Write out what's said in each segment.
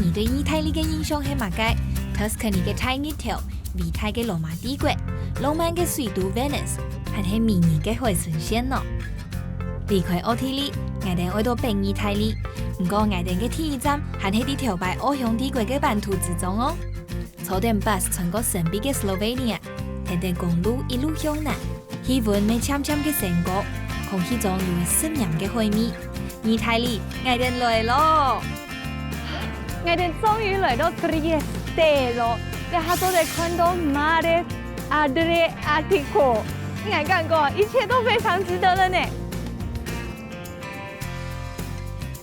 你对意大利嘅印象係乜嘅 ？Tuscany 嘅泰熱條，維泰嘅羅馬帝國，浪漫嘅水都 Venice， 還係迷你嘅海參線咯。離開奧地利，我哋愛到北意大利，不過我哋嘅第一站還係啲條擺歐向帝國嘅版圖之中哦。坐電 bus 穿過神秘嘅 Slovenia， 聽聽公路一路向南，氣溫咪嗆嗆嘅成果，空氣中有濕涼嘅海味。意大利，我哋來咯！我哋終於來到 Trieste 了，你下都在看到 Mare Adriatico， 你看看過，一切都非常值得了呢。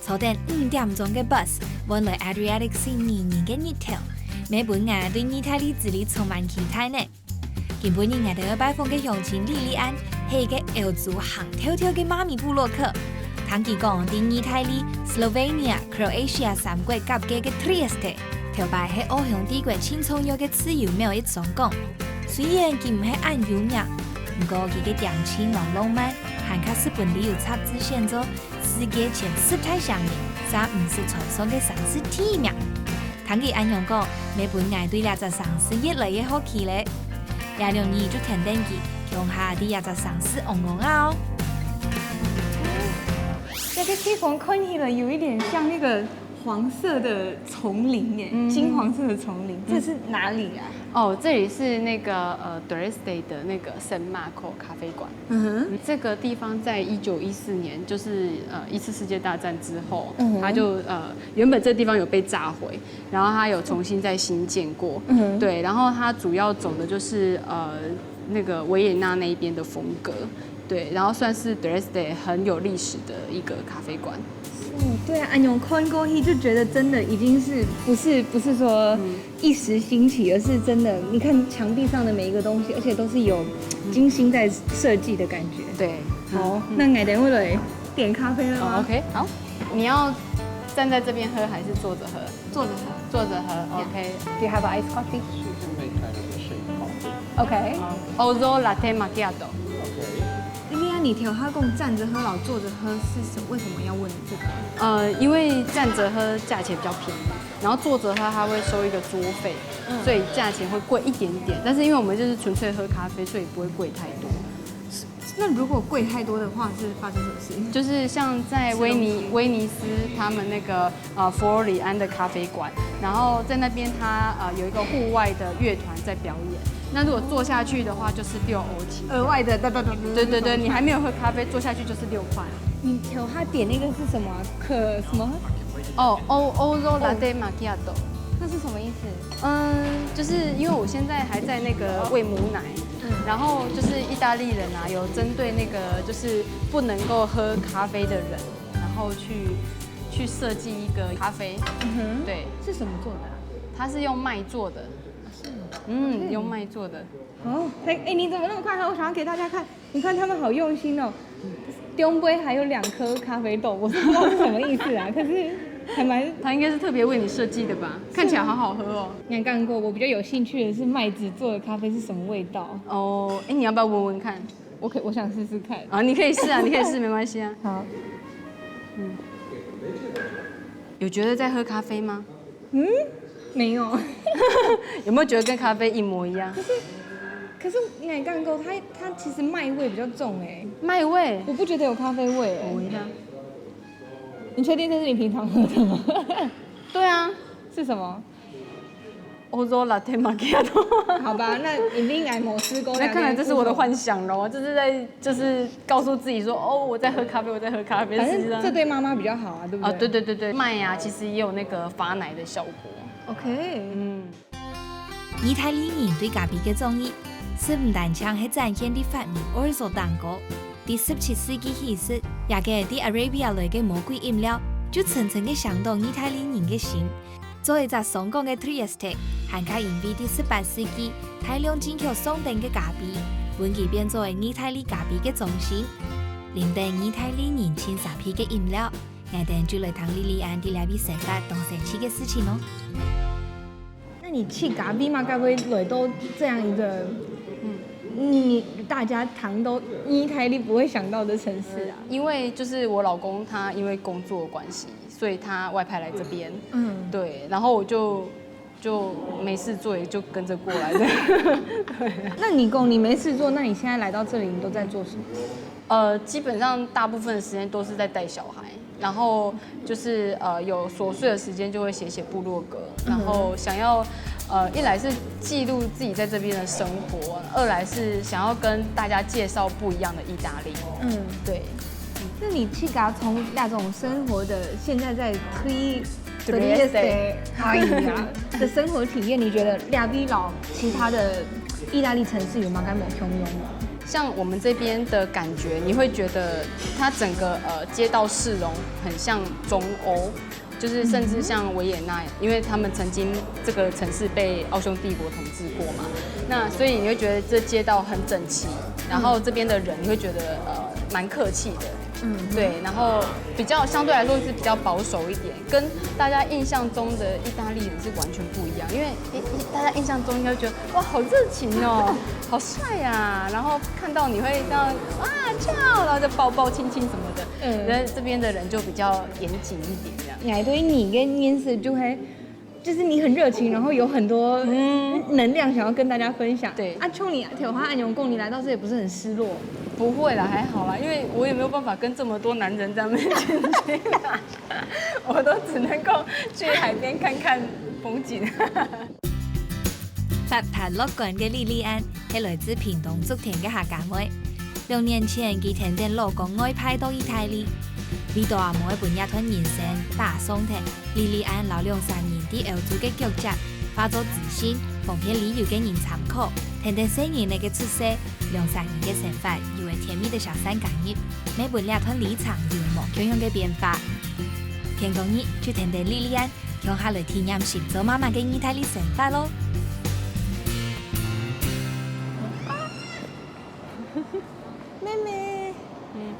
坐電5點鐘嘅 bus， 往來 Adriatic Sea 黏黏嘅熱條，每本我對意大利之旅充滿期待呢。今本日我哋要拜訪嘅鄉親莉莉安，係一個歐洲行跳跳嘅媽咪部落客。聽佢講，喺意大利、Slovenia、Croatia 三國夾嘅Trieste， 條擺係歐向帝國青葱有嘅自由廟一種講。雖然佢唔係按優雅，不過佢嘅調情和浪漫，還卡是本地有雜誌選做世界前10大鄉野，350傳送嘅城市第1名。聽佢按樣講，每本我對呢隻城市越來越好奇咧。2年就聽登記，鄉下啲呢隻城市旺旺啊！那個地方看起來有一點像那個黃色的叢林耶，金黃色的叢林，這是哪裡啊？哦，這裡是那個Trieste 的那個聖馬可咖啡館。這個地方在1914年，就是1次世界大戰之後，它就原本這地方有被炸毀，然後它有重新再新建過。對，然後它主要走的就是那個維也納那一邊的風格。對，然後算是 Trieste 很有歷史的一個咖啡館。對啊，按用看過去就覺得真的已經是不是說一時興起，而是真的。你看牆壁上的每一個東西，而且都是有精心在設計的感覺。對，好，那我等會來點咖啡了嗎？OK， 好，你要站在這邊喝還是坐着喝？坐着喝。坐着喝 ，OK。Do you have an iced coffee? OK。Ouzo latte macchiato。你调他跟站着喝老坐着喝是什？为什么要问这个？因为站着喝价钱比较便宜，然后坐着喝他会收一个桌费，所以价钱会贵一点点。但是因为我们就是纯粹喝咖啡，所以不会贵太多。那如果贵太多的话，是发生什么事？就是像在威尼斯他们那个佛罗里安的咖啡馆，然后在那边他有一个户外的乐团在表演。那如果坐下去的话，就是6欧起。额外的，对对对，你还没有喝咖啡，坐下去就是6塊。你调他点那个是什么？可什么？哦，Ouzo latte macchiato。那是什么意思？就是因为我现在还在那个喂母奶，然后就是意大利人啊，有针对那个就是不能够喝咖啡的人，然后去设计一个咖啡。对，是什么做的？它是用麦做的。用麦做的。哦，你怎么那么快喝？我想要给大家看，你看他们好用心哦。中杯还有2颗咖啡豆，我不知道是什么意思啊，可是还蛮……它应该是特别为你设计的吧？看起来好好喝哦。你看过，我比较有兴趣的是麦子做的咖啡是什么味道？哦，你要不要闻闻看？我想试试看。啊，你可以试啊，你可以试，没关系啊。好。有觉得在喝咖啡吗？没有。有没有觉得跟咖啡一模一样？可是你也干过，它其实麦味比较重哎。麦味？我不觉得有咖啡味。我闻一下。你确定这是你平常喝的吗？对啊。是什么？Ouzo latte macchiato。好吧，那一定来某师公。那看来这是我的幻想咯，就是告诉自己说，哦，我在喝咖啡，我在喝咖啡。反正这对妈妈比较好啊，对不对？对对，麦呀，其实也有那个发奶的效果。OK。意大利人對咖啡嘅中意，是唔單槍係展現啲發明Orzo蛋糕。第17世紀起時，也嘅啲 Arabia 來嘅魔鬼飲料，就層層嘅響動意大利人嘅心。作為一隻松港嘅 Trieste， 還可因為第18世紀大量進口松定嘅咖啡，本佢變作為意大利咖啡嘅中心。令到意大利人親沙皮嘅飲料，我哋就嚟同莉莉安啲兩邊生活同神奇嘅事情咯。那你去咖啡嘛，该不会累都这样一个，大家谈都意大利不会想到的城市啊？因为就是我老公他因为工作关系，所以他外派来这边。对，然后我就没事做，也就跟着过来的。对。那你没事做，那你现在来到这里，你都在做什么？基本上大部分的时间都是在带小孩，然后就是有琐碎的时间就会写部落格，然后想要一来是记录自己在这边的生活，二来是想要跟大家介绍不一样的意大利。对。那你去给他从那种生活的现在在Trieste 的生活体验，你觉得亚比老其他的意大利城市有没有跟我相拥吗？像我们这边的感觉，你会觉得它整个街道市容很像中欧，就是甚至像维也纳，因为他们曾经这个城市被奥匈帝国统治过嘛，那所以你会觉得这街道很整齐，然后这边的人你会觉得蛮客气的。对，然后比较相对来说是比较保守一点，跟大家印象中的意大利人是完全不一样。因为大家印象中应该觉得哇好热情哦，好帅呀，然后看到你会这样哇翘，然后就抱抱亲亲什么的。那这边的人就比较严谨一点这样。哎，对你跟燕子就是你很热情，然后有很多能量想要跟大家分享。对，冲你铁花按永共，你来到这里不是很失落？不会啦，还好啦，因为我也没有办法跟这么多男人在面前去，我都只能够去海边看看风景。發達樂觀嘅莉莉安係來自屏東竹田嘅客家妹。6年前，佢聽見老公外派到意大利，呢度阿妹半夜團人生大鬆停。莉莉安老2-3年啲歐洲嘅腳跡，化作自信，奉獻旅遊嘅人參考，聽聽聲音嚟嘅出色。2-3年嘅生活，以為甜蜜的小三感日，每半夜團離場，以為冇樣樣嘅變化。天公日就聽聽莉莉安，向下來體驗新做媽媽嘅意大利生活咯。妹妹，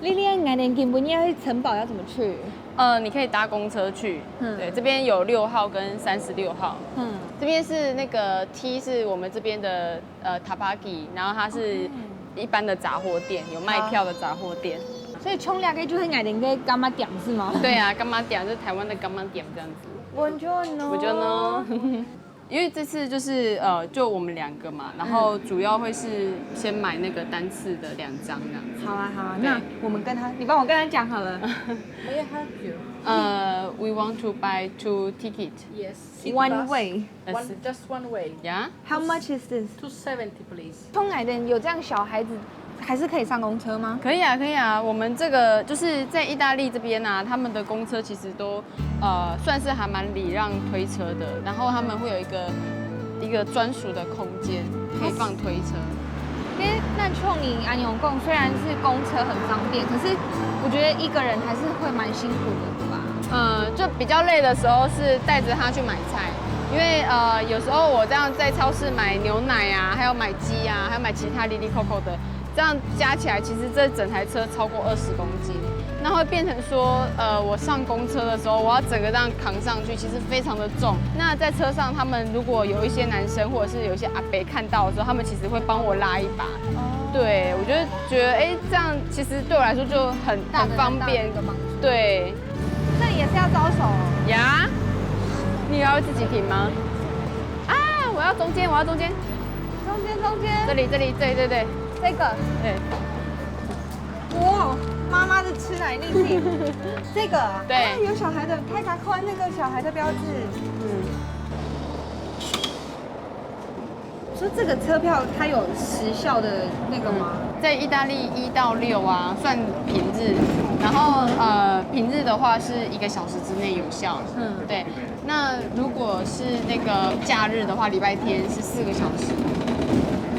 莉莉安，你根本要去城堡要怎么去？你可以搭公车去。对，这边有6号跟36号。这边是那个 T 是我们这边的Tapaki， 然后它是一般的杂货店，有卖票的杂货店。所以冲两个就是爱人的干妈店是吗？对啊，干妈店就是台湾的干妈店这样子。我觉得呢。因为这次就是就我们2个嘛，然后主要会是先买那个单次的2张这样子。好啊好啊，那我们跟他，你帮我跟他讲好了。May I help you? We want to buy 2 tickets. Yes. One way. Just one way. Yeah. How much is this? 270, please. 冲爱人有这样小孩子，还是可以上公车吗？可以啊，可以啊。我们这个就是在意大利这边啊，他们的公车其实都算是还蛮礼让推车的，然后他们会有一个专属的空间可以放推车。因为那冲你安永共虽然是公车很方便，可是我觉得一个人还是会蛮辛苦的吧。就比较累的时候是带着他去买菜，因为有时候我这样在超市买牛奶啊，还有买鸡啊，还有买其他哩哩扣扣的，这样加起来其实这整台车超过20公斤。那会变成说，我上公车的时候，我要整个这样扛上去，其实非常的重。那在车上，他们如果有一些男生或者是有一些阿伯看到的时候，他们其实会帮我拉一把。对，我觉得，这样其实对我来说就很方便。对。那你也是要招手呀？你要自己停吗？啊，我要中间，中间。这里，对。这个。对。哇，妈妈的吃奶力挺，这个啊，对，有小孩的太卡宽那个小孩的标志。说这个车票它有时效的那个吗？在意大利1到6啊，算平日，然后平日的话是1个小时之内有效。对。那如果是那个假日的话，礼拜天是4个小时。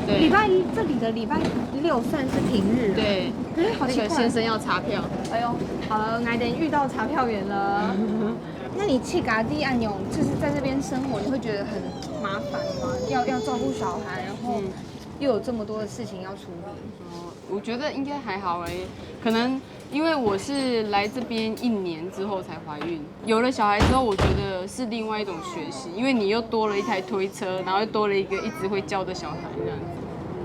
礼拜1这里的礼拜6算是平日。对。好奇怪。那个先生要查票。哎呦，好了，爱人遇到查票员了。那你去嘎地安永，就是在这边生活，你会觉得很麻烦吗？要照顾小孩，然后又有这么多的事情要处理。我觉得应该还好可能因为我是来这边1年之后才怀孕，有了小孩之后，我觉得是另外一种学习，因为你又多了一台推车，然后又多了一个一直会叫的小孩这样子。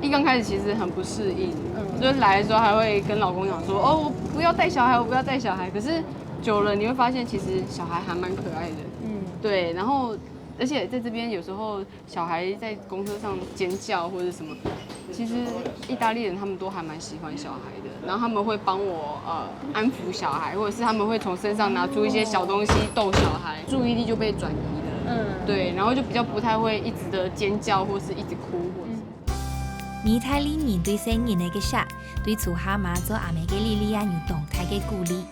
一刚开始其实很不适应，就是来的时候还会跟老公讲说，我不要带小孩，我不要带小孩，可是久了你会发现，其实小孩还蛮可爱的。对，然后而且在这边有时候小孩在公车上尖叫或者什么，其实意大利人他们都还蛮喜欢小孩的，然后他们会帮我安抚小孩，或者是他们会从身上拿出一些小东西逗小孩，注意力就被转移了。对，然后就比较不太会一直的尖叫或是一直哭或者。意大利人对新年的节日，对厝下媽做阿妹嘅莉莉安有動態嘅鼓勵。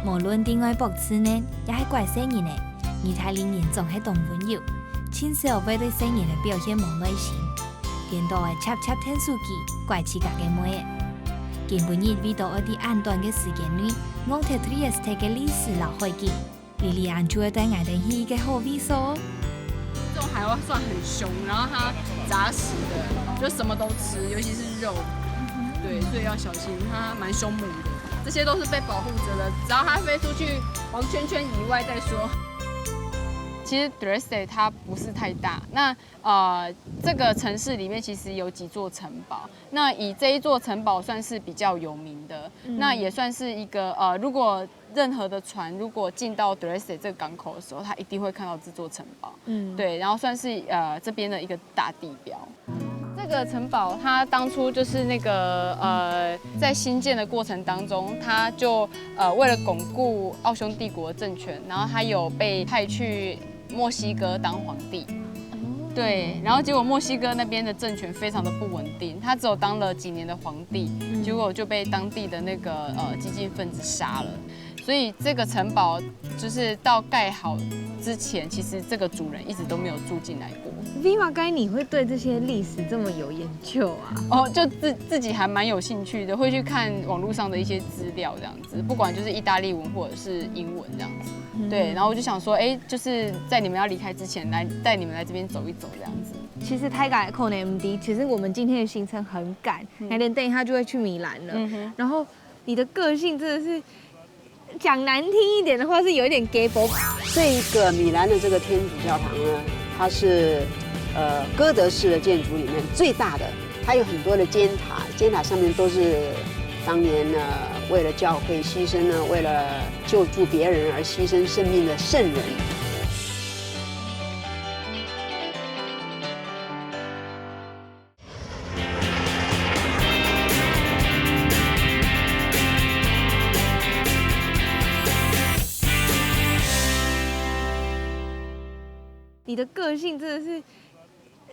無論點愛博此呢，也係怪新年呢。意大利人總係動溫柔，親少會對新年嘅表現冇耐心，見到嘅插插聽書機，怪自家嘅妹。今本日為到我哋安短嘅時間內，我睇Trieste嘅歷史老會景，莉莉安就會對我哋係嘅好味素。这种海蛙算很凶，然后它杂食的，就什么都吃，尤其是肉。对，所以要小心，它蛮凶猛的。这些都是被保护着的，只要它飞出去黄圈圈以外再说。其实 Trieste 它不是太大，那这个城市里面其实有几座城堡，那以这一座城堡算是比较有名的，那也算是一个如果任何的船如果进到 Trieste 这个港口的时候，它一定会看到这座城堡，对，然后算是这边的一个大地标。这个城堡它当初就是那个在兴建的过程当中，它就为了巩固奥匈帝国的政权，然后它有被派去墨西哥当皇帝。对，然后结果墨西哥那边的政权非常的不稳定，他只有当了几年的皇帝，结果就被当地的那个激进分子杀了。所以这个城堡就是到盖好之前，其实这个主人一直都没有住进来过。Viva， 该你会对这些历史这么有研究啊？哦，就自己还蛮有兴趣的，会去看网络上的一些资料这样子，不管就是意大利文或者是英文这样子。对，然后我就想说，哎，就是在你们要离开之前，来带你们来这边走一走这样子。其实泰改扣 MD， 其实我们今天的行程很赶，那连等一下就会去米兰了。然后你的个性真的是讲难听一点的话，是有一点 gay 博。这个米兰的这个天主教堂呢，它是哥德式的建筑里面最大的，它有很多的尖塔，尖塔上面都是当年呢为了教会牺牲呢，为了救助别人而牺牲生命的圣人。你的个性真的是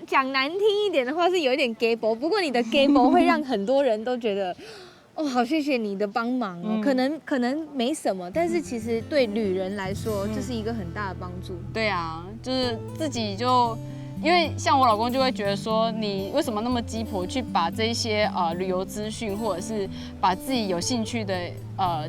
讲难听一点的话，是有一点 gay 博。不过你的 gay 博会让很多人都觉得，哦，好谢谢你的帮忙哦。可能没什么，但是其实对旅人来说，这是一个很大的帮助。对啊，就是自己就。因为像我老公就会觉得说，你为什么那么鸡婆去把这一些旅游资讯，或者是把自己有兴趣的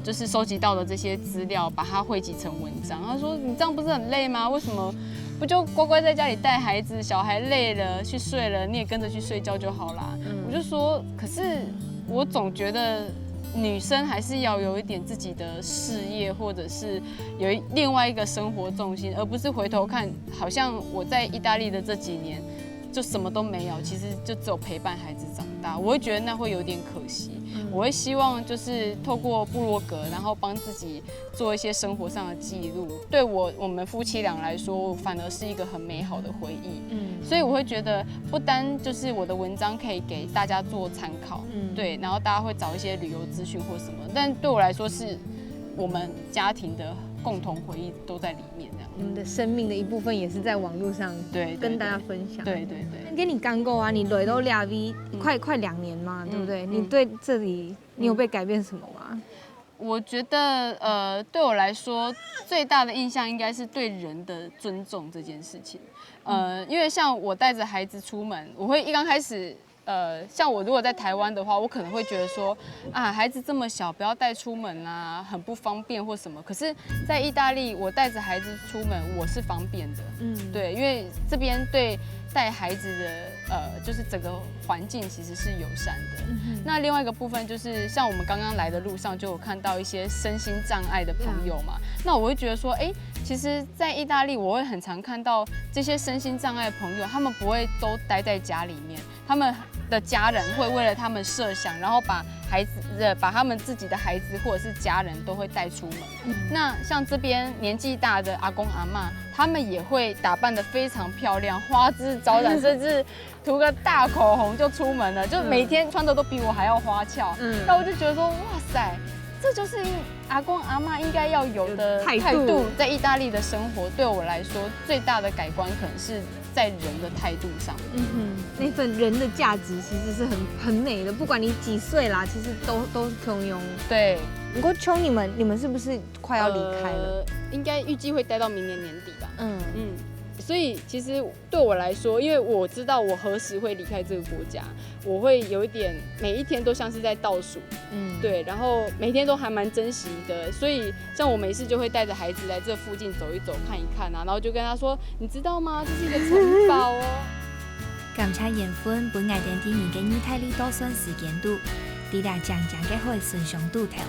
就是收集到的这些资料，把它汇集成文章？他说你这样不是很累吗？为什么不就乖乖在家里带孩子，小孩累了去睡了，你也跟着去睡觉就好啦。我就说，可是我总觉得。女生还是要有一点自己的事业，或者是有另外一个生活重心，而不是回头看，好像我在意大利的这几年就什么都没有，其实就只有陪伴孩子长大，我会觉得那会有点可惜。我会希望就是透过部落格，然后帮自己做一些生活上的记录，对我们夫妻俩来说，反而是一个很美好的回忆。所以我会觉得不单就是我的文章可以给大家做参考，对，然后大家会找一些旅游资讯或什么，但对我来说是我们家庭的共同回忆都在里面这样。我们的生命的一部分也是在网络上跟大家分享。对对对。跟你刚够啊，你来到俩 V 快2年嘛，对不对？你对这里你有被改变什么吗？我觉得对我来说最大的印象应该是对人的尊重这件事情。因为像我带着孩子出门，我会一刚开始。像我如果在台湾的话，我可能会觉得说，啊，孩子这么小，不要带出门啊，很不方便或什么。可是，在意大利，我带着孩子出门，我是方便的。对，因为这边对带孩子的就是整个环境其实是友善的。那另外一个部分就是，像我们刚刚来的路上就有看到一些身心障碍的朋友嘛，那我会觉得说，哎，其实，在意大利我会很常看到这些身心障碍的朋友，他们不会都待在家里面，他们的家人会为了他们设想，然后把他们自己的孩子或者是家人都会带出门。那像这边年纪大的阿公阿嬷，他们也会打扮得非常漂亮，花枝招展，甚至涂个大口红就出门了，就每天穿的都比我还要花俏。那我就觉得说，哇塞，这就是阿公阿嬷应该要有的态度。在意大利的生活，对我来说最大的改观可能是在人的态度上。那份人的价值其实是很美的，不管你几岁啦，其实都通用。对。不过秋你们是不是快要离开了？应该预计会待到明年年底吧。所以其实对我来说，因为我知道我何时会离开这个国家，我会有一点每一天都像是在倒数。对，然后每天都还蛮珍惜的。所以像我没事就会带着孩子来这附近走一走、看一看啊，然后就跟他说：“你知道吗？这是一个城堡哦。”感謝緣分本愛電電影嘅意大利多算時間度，啲大將嘅可以順上度頭。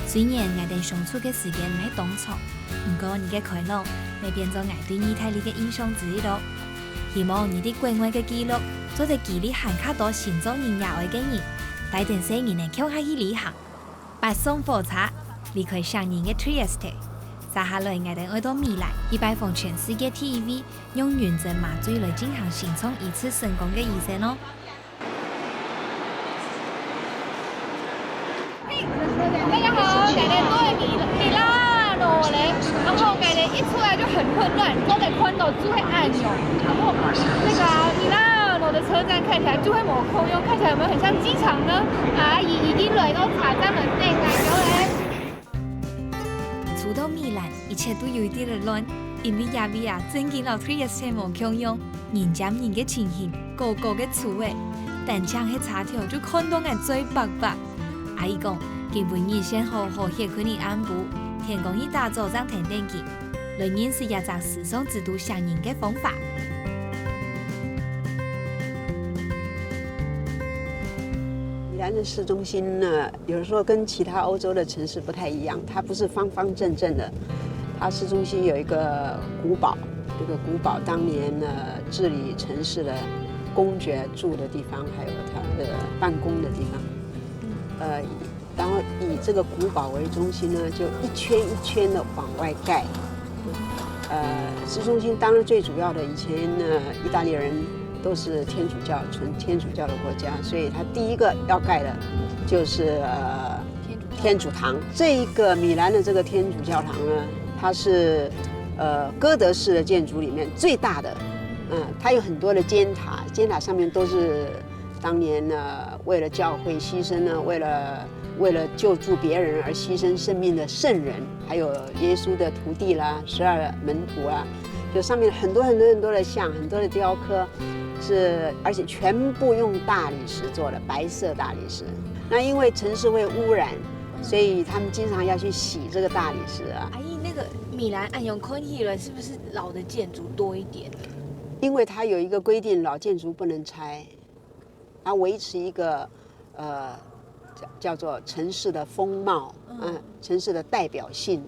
雖然愛電相處嘅時間唔係當長，不過你嘅快樂會變做愛對意大利嘅印象之一咯。希望你啲國外嘅記錄，做隻記憶行卡多行走人也愛嘅人，帶定4年嘅腳下去旅行。北送火車離開上年嘅 Trieste。接下來，我哋愛到米蘭，去拜訪全世界第一位用原汁麻醉來進行心臟一次成功嘅醫生哦。大家好，我哋都係米蘭羅咧，然後我哋一出來就很混亂，都得看到就會按鈕，然後那個米蘭羅的車站看起來就會冇空用，看起來有沒有很像機場呢？已經來到茶站門內咗咧。初到米蘭，一切都有一啲亂，因為亞比亞正經老 Trieste 冇強用，人佔人嘅情形，個個嘅厝誒，但搶起茶條就看到眼嘴白白。阿姨講，佢每日先好好歇佢哋安步，天公一大早上停定佢，來認識一隻時尚制度相應嘅方法。米蘭的市中心呢，有時候跟其他歐洲的城市不太一樣，它不是方方正正的，它市中心有一個古堡，這個古堡當年呢治理城市的公爵住的地方，還有他的辦公的地方，然後以這個古堡為中心呢，就一圈一圈的往外蓋。市中心當然最主要的，以前呢意大利人都是天主教，純天主教的國家，所以它第一個要蓋的就是天主堂。這一個米蘭的這個天主教堂呢，它是哥德式的建築裡面最大的，它有很多的尖塔，尖塔上面都是當年呢為了教會犧牲呢，為了救助別人而犧牲生命的聖人，還有耶穌的徒弟啦，12門徒啊，就上面很多的像，很多的雕刻。而且全部用大理石做的，白色大理石。那因為城市會污染，所以他們經常要去洗這個大理石啊。阿姨，那個米蘭按用看起來是不是老的建築多一點？因為它有一個規定，老建築不能拆，它維持一個叫做城市的風貌，城市的代表性。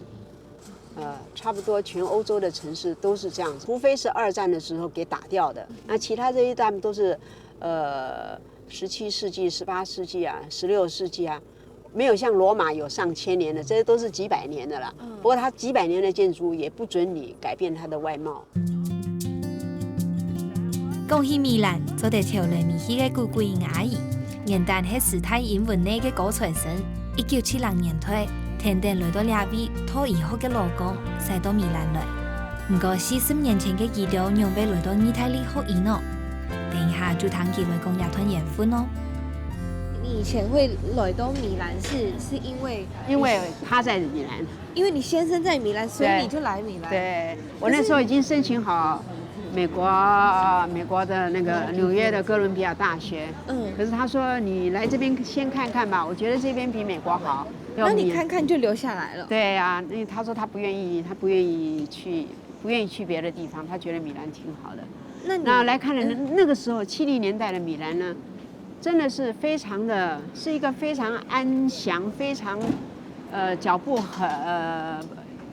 差不多全歐洲的城市都是這樣子，除非是2戰的時候給打掉的，那其他這一段都是17世紀、18世紀啊、16世紀啊，沒有像羅馬有上千年的，這些都是幾百年的啦。不過它幾百年的建築也不准你改變它的外貌。講起米蘭，就得跳來米希嘅古貴阿姨，原單係時態英文內嘅高材生，1970年退。天天來到兩位拖以後嘅老公，駛到米蘭來。不過40年前嘅基督讓被來到意大利學醫咯。等一下就談佢來講一團緣分咯。你以前會來到米蘭是因為他在米蘭，因為你先生在米蘭，所以你就來米蘭。對，我那時候已經申請好美國的那個紐約的哥倫比亞大學。可是他說你來這邊先看看吧，我覺得這邊比美國好。那你看看就留下來了。對啊，因為他說他不願意去別的地方，他覺得米蘭挺好的。那來看了那個時候70年代的米蘭呢，真的是是一個非常安詳、非常腳步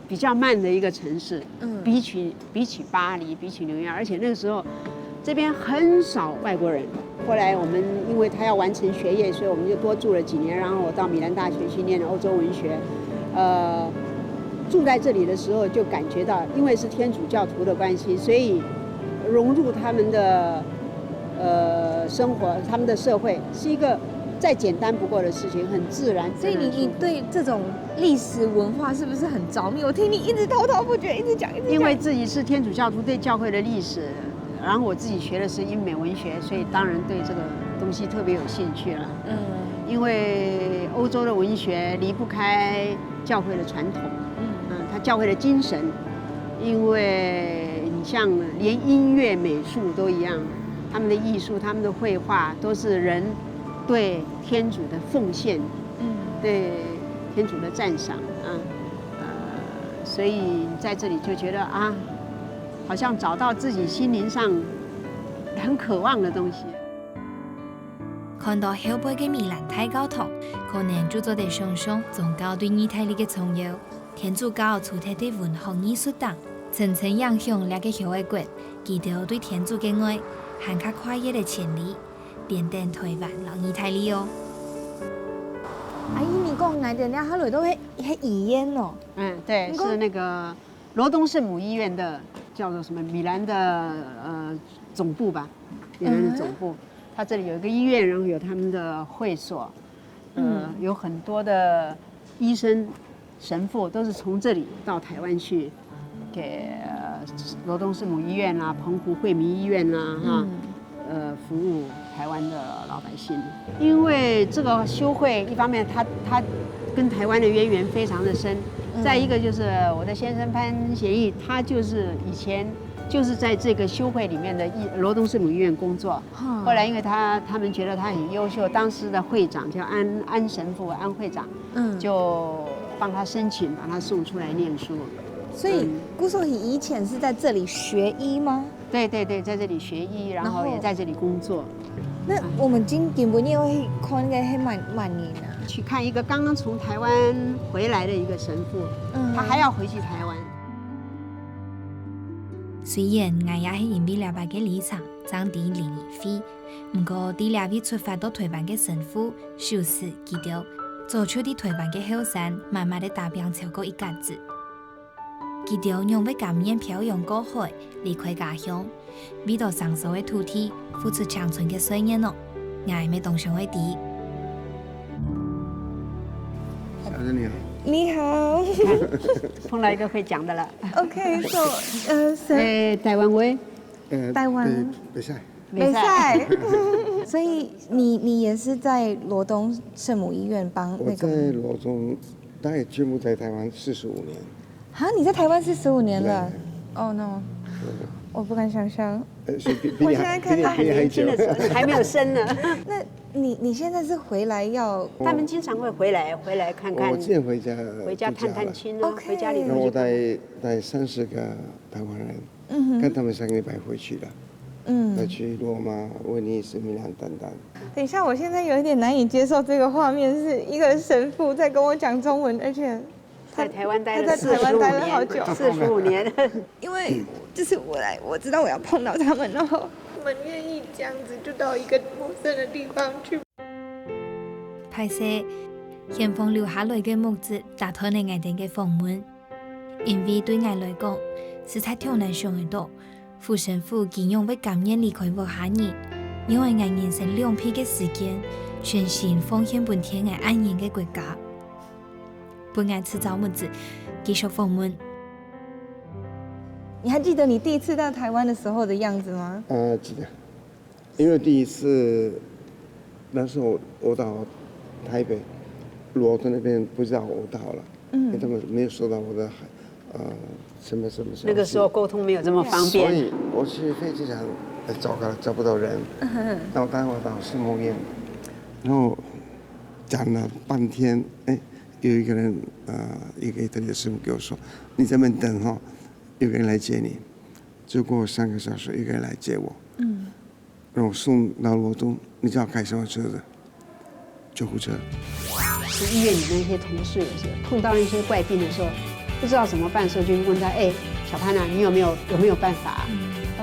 比較慢的一個城市。比起巴黎，比起紐約，而且那個時候這邊很少外國人，后来我们因为他要完成学业，所以我们就多住了几年。然后我到米兰大学去念了欧洲文学。住在这里的时候就感觉到，因为是天主教徒的关系，所以融入他们的生活，他们的社会是一个再简单不过的事情，很自然。所以你对这种历史文化是不是很着迷？我听你一直滔滔不绝，一直讲。因为自己是天主教徒，对教会的历史，然后我自己学的是英美文学，所以当然对这个东西特别有兴趣了。因为欧洲的文学离不开教会的传统，它教会的精神。因为你像连音乐、美术都一样，他们的艺术、他们的绘画都是人对天主的奉献，对天主的赞赏啊，所以你在这里就觉得啊，好像找到自己心灵上很渴望的东西。看到後背嘅米蘭大教堂，可能就做得想象宗教對意大利嘅重要。天主教出特的文學藝術等，層層影響兩個小嘅國，記得對天主嘅愛，和較跨越嘅潛力，點點台灣到意大利哦。阿姨，你講嘅人家哈雷都係醫院哦。对，是那个羅東聖母醫院的，叫做什麼米蘭的總部吧，米蘭的總部。它這裡有一個醫院，然後有他們的會所，有很多的醫生、神父都是從這裡到台灣去，給羅東聖母醫院啦、澎湖惠民醫院啦，服務台灣的老百姓。因為這個修會，一方面它跟台灣的淵源非常的深，再一個就是我的先生潘賢義，他就是以前就是在這個修會裡面的羅東聖母醫院工作。後來因為他們覺得他很優秀，當時的會長叫安神父，安會長，就幫他申請，把他送出來念書。所以顧淑儀以前是在這裡學醫嗎？對對對，在這裡學醫，然後也在這裡工作。那我們今本要去看嘅係萬年啊？去看一個剛剛從台灣回來的一個神父，他還要回去台灣。雖然我也係因為了解嘅立場，爭啲聯誼費，不過啲兩位出發到台灣嘅神父，修士記得早出啲台灣嘅後生，慢慢地打拼超過一甲子。記得用為甘願漂洋過海，離開家鄉，為到上手嘅土地，付出青春嘅歲月咯。我咪當上會啲。小姐你好。你好。碰到一個會講的了。OK，so 台灣話。台灣。比賽。比賽。所以你也是在羅東聖母醫院幫那個？我在羅東，大概居住在台灣45年。啊，你在台灣45年了？Oh no，我不敢想象。我現在看到很年輕的時候，還沒有生呢。那你現在是回來要？他們經常會回來看看。我之前回家探親啊，回家裡頭。然後我帶30個台灣人，跟他們3個禮拜回去了。再去羅馬、威尼斯、米蘭等等。等一下，我現在有一點難以接受這個畫面，是一個神父在跟我講中文，而且在台灣待了好久，45年。因為就是我知道我要碰到他們，然後他們願意這樣子就到一個陌生的地方去。歹勢，前方留下來嘅木子打斷了我哋嘅訪問，因為對我來講，實在挺難想得到。副神父竟用為甘願離開我下人，因為我人生2倍嘅時間，全心奉獻本天愛安然嘅國家。本愛遲早木子繼續訪問。你還記得你第一次到台灣的時候的樣子嗎？記得，因為第一次那時候我到台北，羅東那邊不知道我到了，因為他們沒有收到我的什麼消息。那個時候溝通沒有這麼方便，所以我去飛機場，糟糕了，找不到人。然後帶我到聖母院，然後講了半天，有一個人，一個意大利的師傅給我說：“你在那邊等哈，有個人來接你。”就過3個小時，有個人來接我，讓我送到羅東。你知道開什麼車子？救護車。是醫院裡面一些同事，有些碰到那些怪病的時候，不知道怎麼辦的時候，就問他：“小潘啊，你有沒有辦法？”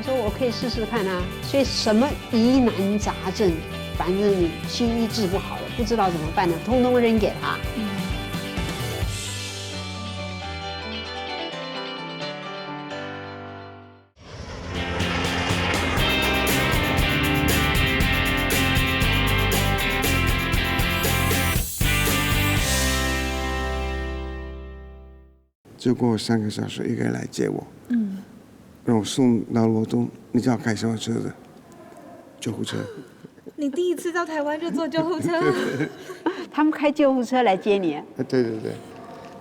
他说我可以试试看啊。所以什么疑难杂症，反正你西医治不好的，不知道怎么办呢，通通扔给他。就过3个小时，一个人来接我，让我送到罗东。你知道开什么车的？救护车。你第一次到台湾就坐救护车？他们开救护车来接你。对对对，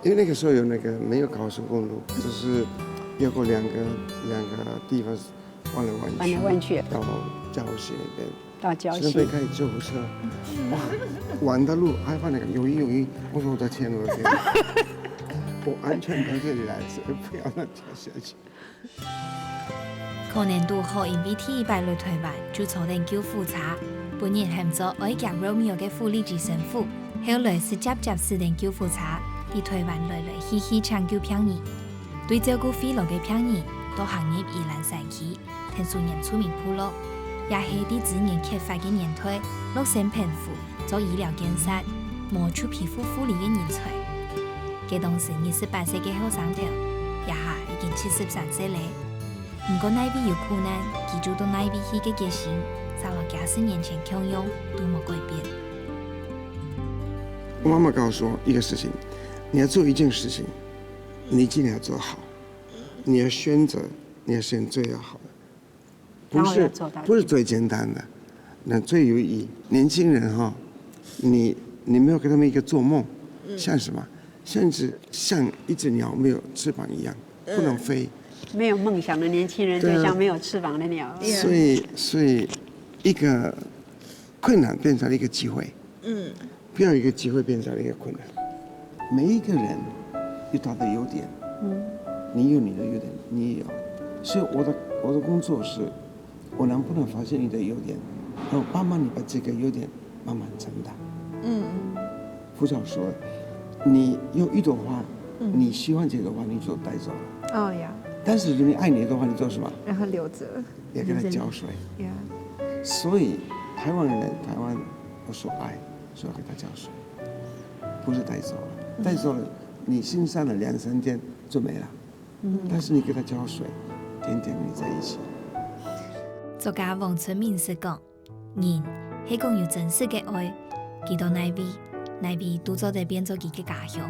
因为那个时候有那个没有高速公路，就是要过两个地方弯来弯去，弯来弯去到礁溪那边。到礁溪现在被开救护车，哇，弯的路还放那个有鱼，我说我的天，我的天，我安全到这里来，所以不要让掉下去。可能拄好因为第200路台灣就坐定救護車，本人喊做愛夾 Romeo 嘅副理智神父，後來是接死定救護車，喺台灣來去搶救病人，對照顧飛落嘅病人，都行業依然神奇，聽數年出名鋪路，也係啲自然揭發嘅年代，落成貧富做醫療檢測，磨出皮膚護理嘅人才。嘅當時28歲嘅後生頭，也下已經73歲咧。唔過那邊有困難，記住到那邊去嘅決心，在我40年前強用都冇改變。我媽媽告訴我一個事情，你要做一件事情，你盡量要做好，你要選擇，你要選最要好的，不是最簡單的，那最有意義。年輕人哈，你沒有給他們一個做夢，像什麼？甚至像一隻鳥沒有翅膀一樣，不能飛。没有梦想的年轻人，就像没有翅膀的鸟。所以，一个困难变成了一个机会。不要一个机会变成了一个困难。每一个人有他的优点，你有你的优点，你也有。所以我的工作是，我能不能发现你的优点，然后帮忙你把这个优点慢慢长大。佛教说，你用一朵花，你喜欢这朵花，你就带走了。哦呀。但是如果你爱你的话，你做什么？让它留着，也给它浇水。所以台湾我说爱，所以要给它浇水，不是带走了。带走了，你欣赏了2、3天就没了。但是你给它浇水，天天跟你在一起。作家王春明是講，人係講有真實嘅愛，見到那邊都做得變做佢嘅家鄉。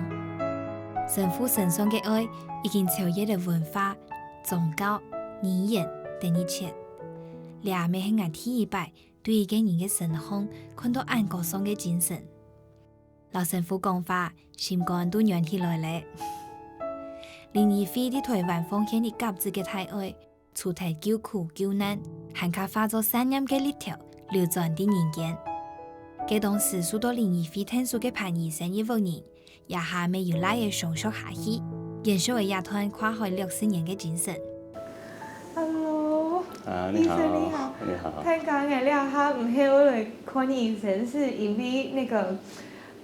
神父身上嘅愛已經超越了文化、宗教、語言等一切。你阿妹係我第100對一個人嘅身康看到眼角上嘅精神。老神父講話，心肝都軟起來咧。林義飛喺台灣奉獻啲鴿子嘅大愛，出題救苦救難，還卡化作3年嘅力條，流轉啲人間。嘅當時受到林義飛聽說嘅潘醫生一個人。也下未有拉嘅上學下去，延續嘅樂團跨開60年嘅精神。Hello，你好，醫生你好，你好。太感恩了，他唔係來看醫生，是因為那個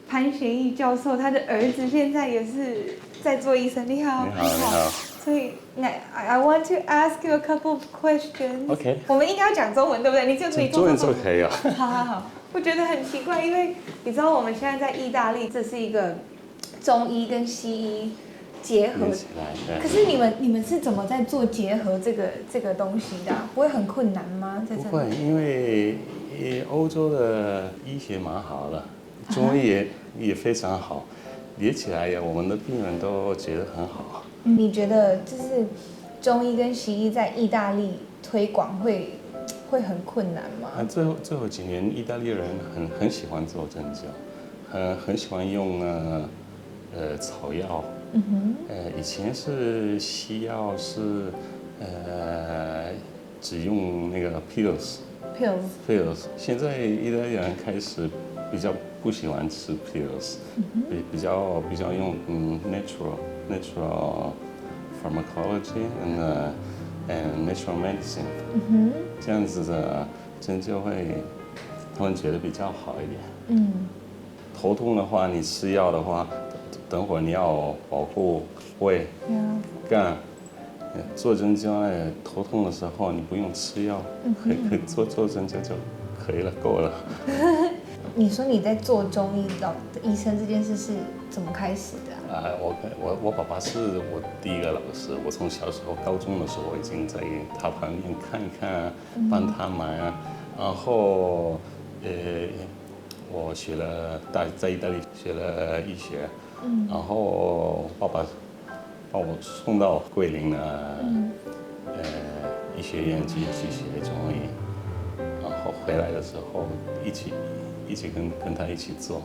潘學義教授，他的兒子現在也是在做醫生。你好，你好，你好。所以I want to ask you a couple of questions. OK。我們應該要講中文，對不對？你中文就可以了。好。我覺得很奇怪，因為你知道我們現在在意大利，這是一個中醫跟西醫結合，可是你們是怎麼在做結合這個東西的？不會很困難嗎？不會，因為歐洲的醫學蠻好的，中醫也非常好，連起來我們的病人都覺得很好。你覺得就是中醫跟西醫在意大利推廣會很困難嗎？最後幾年，意大利人很喜歡做針灸，很喜歡用草藥。以前是西藥是只用那個 pills， 現在意大利人開始比較不喜歡吃 pills，比較用natural pharmacology and natural medicine，這樣子的針灸會他們覺得比較好一點。頭痛的話，你吃藥的話，等會你要保護胃、肝，做针灸呢，头痛的时候你不用吃药，可以做针灸就可以了，够了。你说你在做中医医生这件事是怎么开始的啊？我爸爸是我第一个老师，我从小时候高中的时候我已经在他旁边看一看，帮他忙啊。然后我学了在意大利学了医学，然后爸爸把我送到桂林的医学院去学中医，然后回来的时候一起跟他一起做。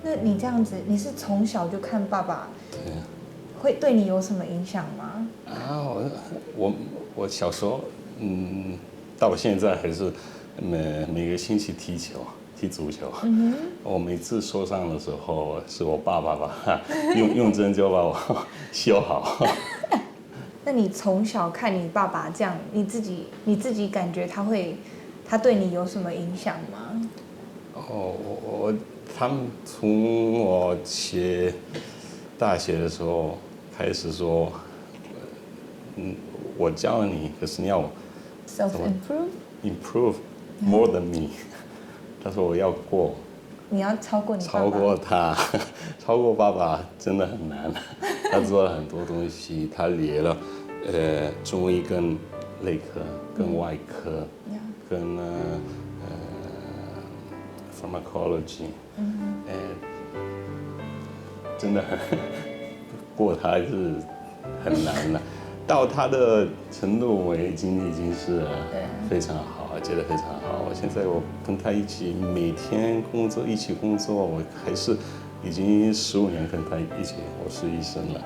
那你这样子，你是从小就看爸爸，会对你有什么影响吗？我小时候，到现在还是每个星期踢足球。我每次受伤的时候，是我爸爸用针灸把我修好。那你从小看你爸爸这样，你自己感觉他对你有什么影响吗？他们从我学大学的时候开始说，我教你，可是你要 improve more than me。他说我要过，你要超过你爸爸，超过他，超过爸爸真的很难。他做了很多东西，他列了中医跟内科、跟外科、跟pharmacology，真的过他是很难了。到他的程度，我已经是非常好，觉得非常好。现在我跟他一起每天一起工作，我还是已经15年跟他一起，我是医生了。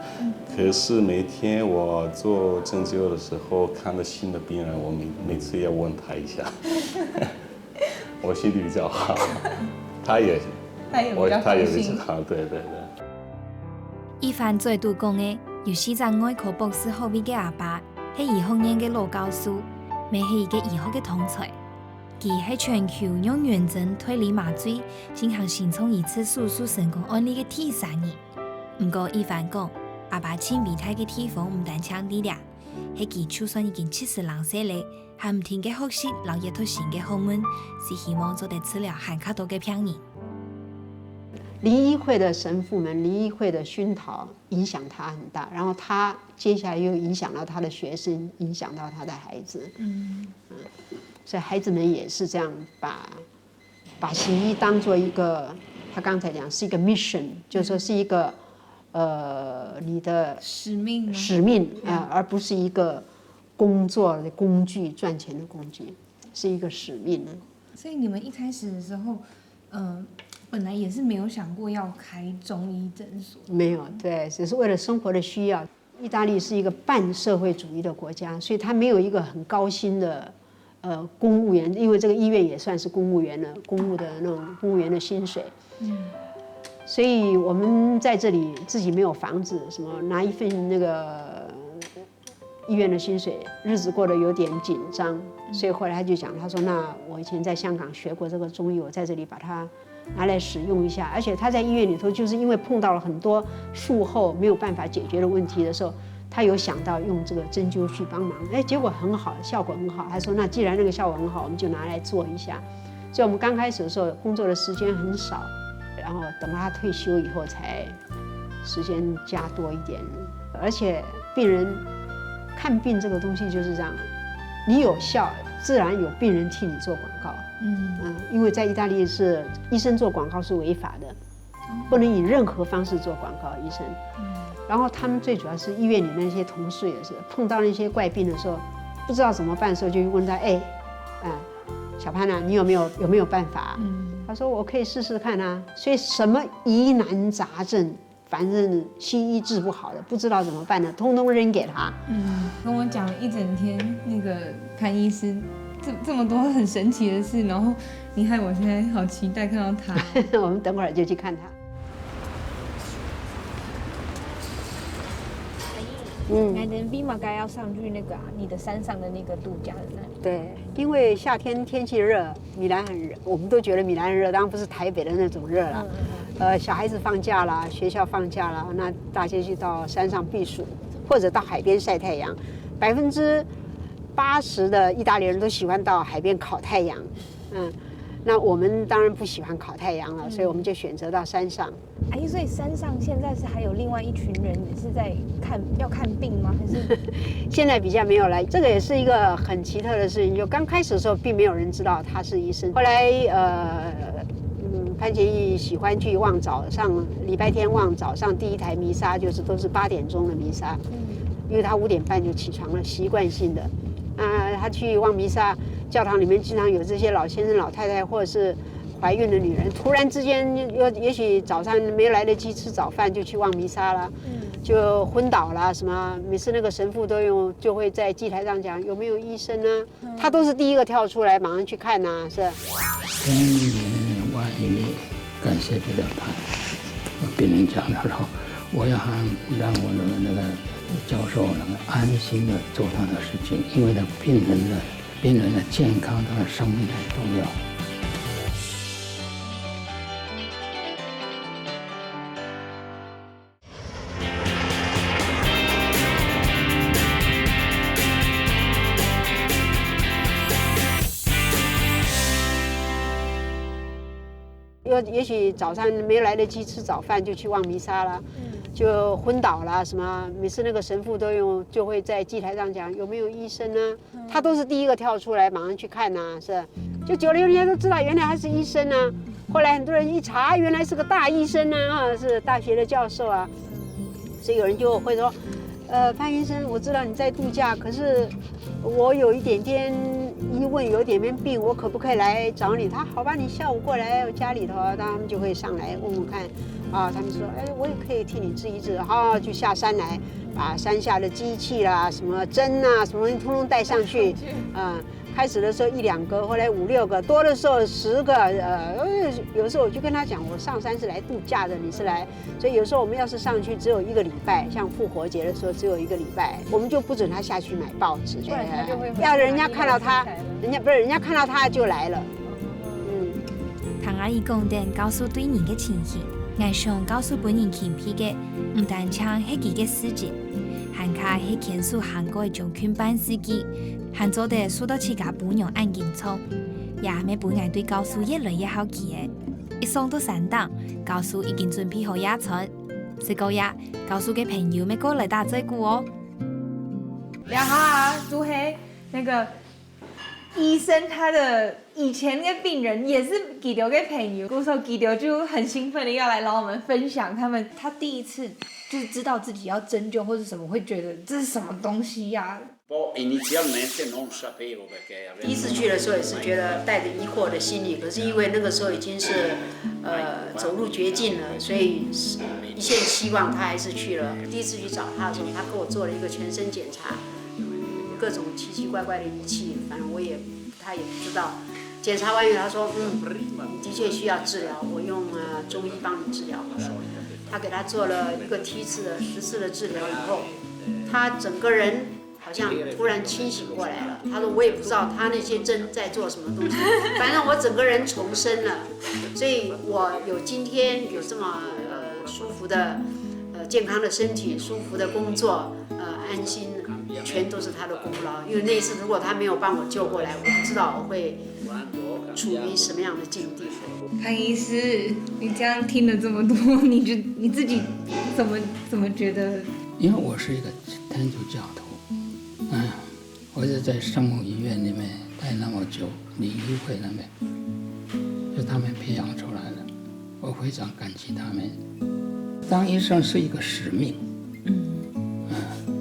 可是每天我做针灸的时候，看到新的病人，我每次要问他一下，我心里比较好，他也比较好，对。伊凡最拄讲的，有4个外科博士学位嘅阿爸，係医學院嘅老教授，咪係伊嘅醫學嘅通才。佢喺全球用原針推理麻醉進行心臟移植手術成功案例嘅第3人。不過伊凡講，阿爸親鼻態嘅地方唔單強啲啦，係佢就算已經70歲咧，還唔停嘅學習留一套新嘅學問，是希望做得治療罕較多嘅病人。灵医会的神父们，灵医会的熏陶影响他很大，然后他接下来又影响到他的学生，影响到他的孩子。所以孩子们也是这样把行医当做一个，他刚才讲是一个 mission， 就是说是一个你的使命而不是一个工作的工具、赚钱的工具，是一个使命。所以你们一开始的时候，本来也是没有想过要开中医诊所，没有，对，只是为了生活的需要。意大利是一个半社会主义的国家，所以他没有一个很高薪的公务员，因为这个医院也算是公务员了，公务的那种公务员的薪水。所以我们在这里自己没有房子，什么拿一份那个医院的薪水，日子过得有点紧张，所以后来他就讲，他说：“那我以前在香港学过这个中医，我在这里把它拿来使用一下。”而且他在医院里头，就是因为碰到了很多术后没有办法解决的问题的时候，他有想到用这个针灸去帮忙，结果很好，效果很好。他说：“那既然那个效果很好，我们就拿来做一下。”所以我们刚开始的时候，工作的时间很少，然后等到他退休以后，才时间加多一点。而且病人看病这个东西就是这样，你有效，自然有病人替你做广告。因为在意大利是医生做广告是违法的，不能以任何方式做广告。医生，然后他们最主要是医院里那些同事也是碰到那些怪病的时候，不知道怎么办的时候，就问他，小潘啊，你有没有办法？他说我可以试试看啊。所以什么疑难杂症，反正西医治不好的，不知道怎么办的，通通扔给他。跟我讲了一整天，那个潘医师这么多很神奇的事，然后你害我现在好期待看到他。我们等会儿就去看他。来年 V 马该要上去那个你的山上的那个度假的那里。对，因为夏天天气热，米兰很热，我们都觉得米兰很热，当然不是台北的那种热了。小孩子放假啦，学校放假啦，那大家就到山上避暑。或者到海边晒太阳。80%的意大利人都喜欢到海边烤太阳，那我们当然不喜欢烤太阳了，所以我们就选择到山上。阿姨，所以山上现在是还有另外一群人也是在要看病吗？还是现在比较没有来，这个也是一个很奇特的事情。就刚开始的时候，并没有人知道他是医生。后来潘杰义喜欢去望早上，礼拜天望早上第一台弥撒，就是都是8点钟的弥撒，因为他5点半就起床了，习惯性的。他去望弥撒，教堂里面经常有这些老先生、老太太，或者是怀孕的女人，突然之间也许早上没来得及吃早饭就去望弥撒了，就昏倒了什么。每次那个神父就会在祭台上讲有没有医生呢？他都是第一个跳出来，马上去看呐，是。千言万语感谢不了他，病人讲了，然后我要让我的那个教授能够安心的做他的事情，因为呢，病人的健康，他的生命很重要。也许早上没来得及吃早饭就去望弥撒了，就昏倒了什么。每次那个神父就会在祭台上讲有没有医生呢？他都是第一个跳出来，马上去看呐，是。就久了，人家都知道原来他是医生啊。后来很多人一查，原来是个大医生啊，是大学的教授啊。所以有人就会说，潘医生，我知道你在度假，可是我有一点点疑问，有一点点病，我可不可以来找你？他好吧，你下午过来我家里头，他们就会上来问问看，他们说，我也可以替你治一治，好，就下山来，把山下的机器啦、什么针啊、什么东西通通带上去，开始的时候1、2个，后来5、6个，多的时候10个，有时候我就跟他讲，我上山是来度假的，你是来，所以有时候我们要是上去只有1个礼拜，像复活节的时候只有1个礼拜，我们就不准他下去买报纸，要人家看到他，人家看到他就来了。唐阿姨讲定告诉对人的情形，我想告诉本人偏僻的，唔单唱迄幾個事蹟，還卡迄牽涉韓國嘅將軍辦事機，還做得數到自家本人按緊衝，也咪本人對告訴越來越好奇嘅。一送到山檔，告訴已經準備好野餐，這個夜告訴嘅朋友咪過來打這鼓哦。然後啊，朱黑那個醫生他的以前的病人也是給留給朋友，嗰時候給留就很興奮的要來找我們分享他第一次就是知道自己要針灸或者什麼，會覺得這是什麼東西呀？第一次去的時候也是覺得帶着疑惑的心理，可是因為那個時候已經是走入絕境了，所以一線希望他還是去了。第一次去找他的時候，他給我做了一個全身檢查，各種奇奇怪怪的儀器，反正他也不知道。檢查完以後，他說你的確需要治療，我用中醫幫你治療好了。他給他做了一個10次的治療以後，他整個人好像突然清醒過來了。他說我也不知道他那些針在做什麼東西，反正我整個人重生了，所以我有今天有這麼舒服的健康的身體，舒服的工作，安心，全都是他的功勞。因為那一次如果他沒有幫我救過來，我不知道我會處於什麼樣的境地。潘醫師，你這樣聽了這麼多，你自己怎麼覺得？因為我是一個天主教徒，我是在聖母醫院裡面待那麼久，禮儀會那邊，就他們培養出來的，我非常感激他們。當醫生是一個使命，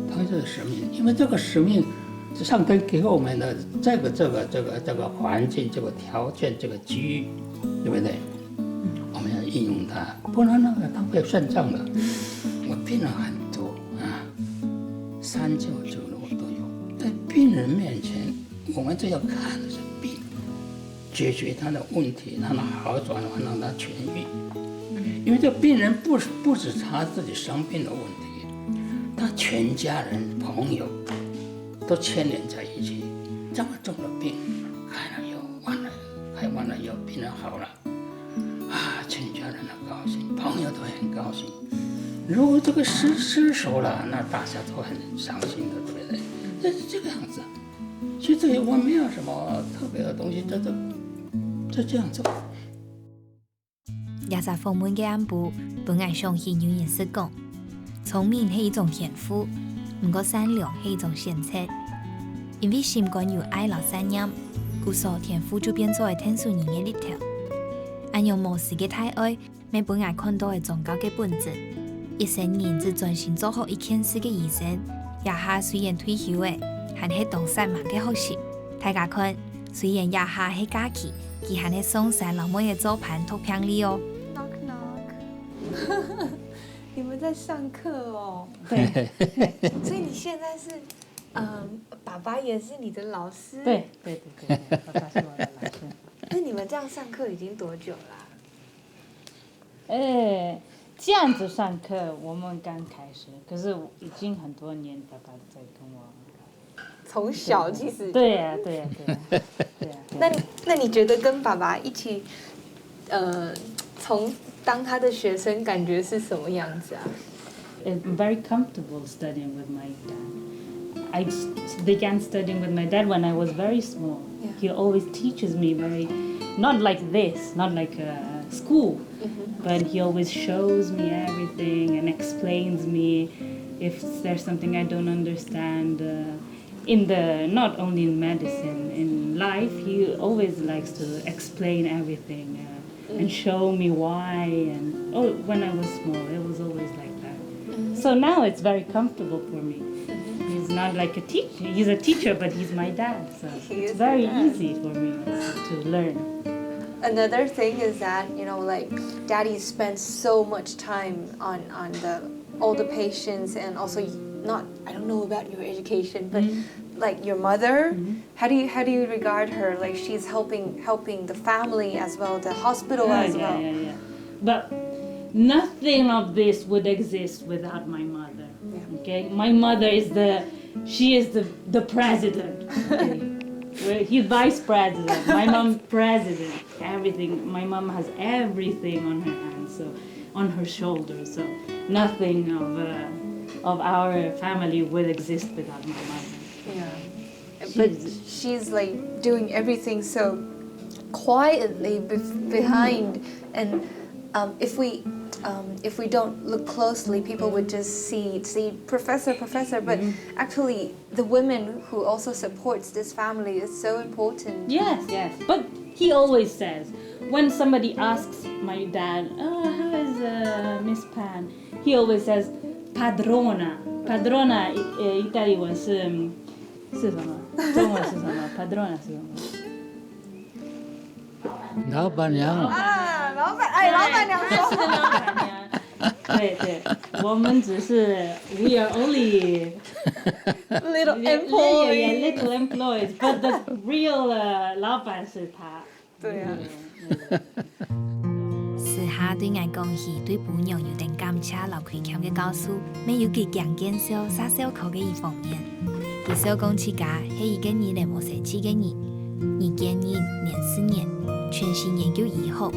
他是使命，因為這個使命。上帝給我們的這個環境、這個條件、這個機遇，對不對？我們要運用它，不然那個它會算賬的。我病人很多3教9流都有，在病人面前，我們只要看的是病，解決他的問題，讓他好轉，讓他痊癒。因為這個病人不止他自己生病的問題，他全家人、朋友。都牽連在一起，這麼重的病，開了藥，開完了藥，病人好了，全家人都高興，朋友都很高興，如果这个失手了，那大家都很伤心的，对不对？这个样子。其实我没有什么特别的东西，就这样子。廿十丰满嘅暗部，本来相信有人是讲，聪明係一種天賦，唔過善良係一種選擇。因為心肝有愛和善念，故所天賦就變做係天數人嘅力量。按用模式嘅太愛，咪本來看到係宗教嘅本質。一生人只專心做好一件事嘅醫生，也下雖然退休嘅，還係當善忙嘅學習。大家看，雖然也下係假期，佢還係送山老妹嘅早盤托平里哦。knock knock 你们在上课哦？对，所以你现在是，爸爸也是你的老师。对，爸爸是我的老师。那你们这样上课已经多久啦？这样子上课我们刚开始，可是已经很多年，爸爸在跟我。从小其实。对呀。那你觉得跟爸爸一起，从当他的学生感觉是什么样子啊？ I'm very comfortable studying with my dad. I began studying with my dad when I was very small. Yeah. He always teaches me not like this, not like school, but he always shows me everything and explains me if there's something I don't understand. Not only in medicine, in life, he always likes to explain everything and show me why. And when I was small, it was always like that. So now it's very comfortable for me. He's not like a teacher. He's a teacher, but he's my dad. So it's very easy for me to learn. Another thing is that, like Daddy spends so much time on all the patients, and also I don't know about your education, but like your mother, how do you regard her? Like she's helping the family as well, the hospital as well. Yeah. But nothing of this would exist without my mother. Yeah. Okay, my mother is the president. Okay? He's vice president. My mom president. Everything. My mom has everything on her hands, so on her shoulders. So nothing of our family would exist without my mother. Yeah, but she's like doing everything so quietly behind, and if we don't look closely, people would just see professor, but actually the women who also supports this family is so important. Yes. But he always says, when somebody asks my dad, how is Miss Pan? He always says, padrona. Padrona 意大利文是什么？中文是什么 ？Padrona 是什么？老板娘。啊，老板娘说。是老板娘。对，我们只是 we are only little employees. little employees, but the real 老板是他。对啊。私下對我講起對姑娘有點感謝老開腔嘅告訴，沒有佢強減少殺小口嘅一方面。佢小講起家係一個人嚟冇生氣嘅人，而見人年4年，全心研究醫學，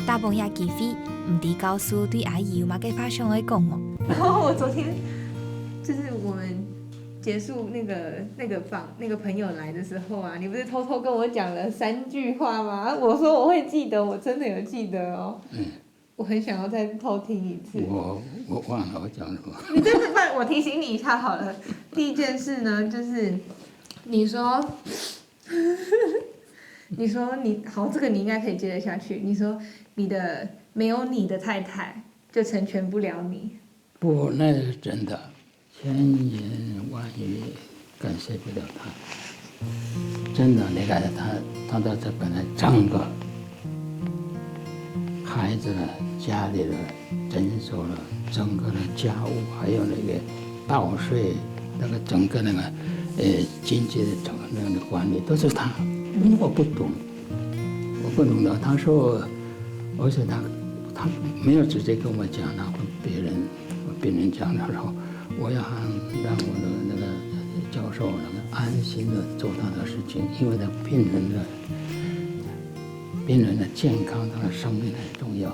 大半夜機會唔地告訴對阿姨有乜嘅話想嚟講哦。然後我昨天就是我們結束那個朋友來的時候啊，你不是偷偷跟我講了3句話嗎？我說我會記得，我真的有記得哦。我很想要再偷聽一次。我忘了我講什麼。你這次辦，我提醒你一下好了。第一件事呢，就是你說你好，這個你應該可以接得下去。你說沒有你的太太就成全不了你。不，那是真的。千言萬語感謝不了他，真的，你看他到這本來整個孩子的家裡的診所了，整個的家務，還有那個報稅，那個整個那個經濟的整個那個管理都是他，因為我不懂的。他說，而且他沒有直接跟我講，他和別人講的時候。我要讓我的那個教授能夠安心的做他的事情，因為他病人的健康，他的生命很重要。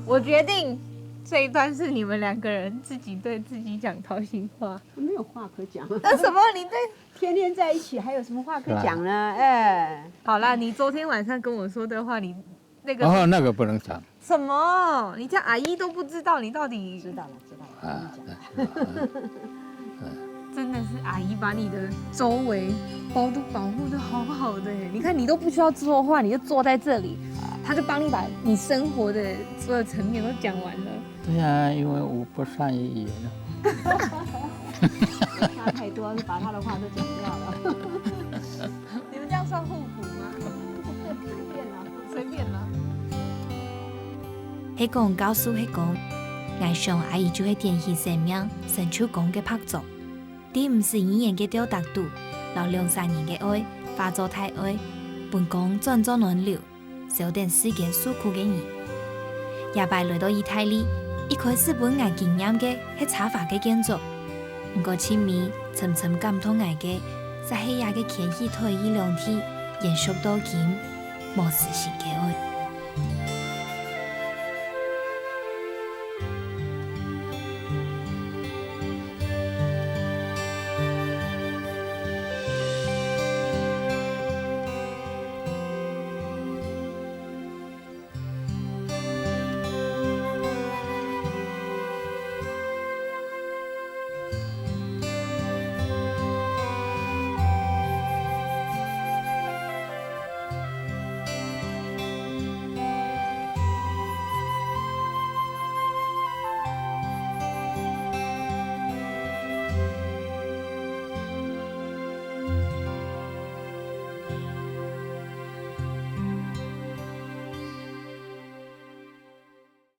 我决定这一段是你们2个人自己对自己讲掏心话。没有话可讲。那什么？你对？天天在一起，还有什么话可讲呢？哎，好啦，你昨天晚上跟我说的话，你那个哦，那个不能讲什么？你叫阿姨都不知道，你到底知道了。啊。真的是阿姨把你的周围都保护的好好的耶。你看你都不需要说话，你就坐在这里，他就帮你把你生活的所有层面都讲完了。对呀，因为我不善于语言啊。话太多，把他的话都讲掉了。你们这样算互补吗？随便啦。迄讲告诉迄讲，爱上阿姨就会点起生命，伸手讲嘅拍作。啲唔是语言嘅表达度，老2-3年嘅爱化作太爱，本讲转转轮流，少点时间诉苦嘅人。夜摆来到意大利，一开始本爱经验嘅係茶法嘅建筑，不過前面沉沉感動愛嘅，在黑夜嘅天氣退意兩天，延續到今，無實現嘅愛。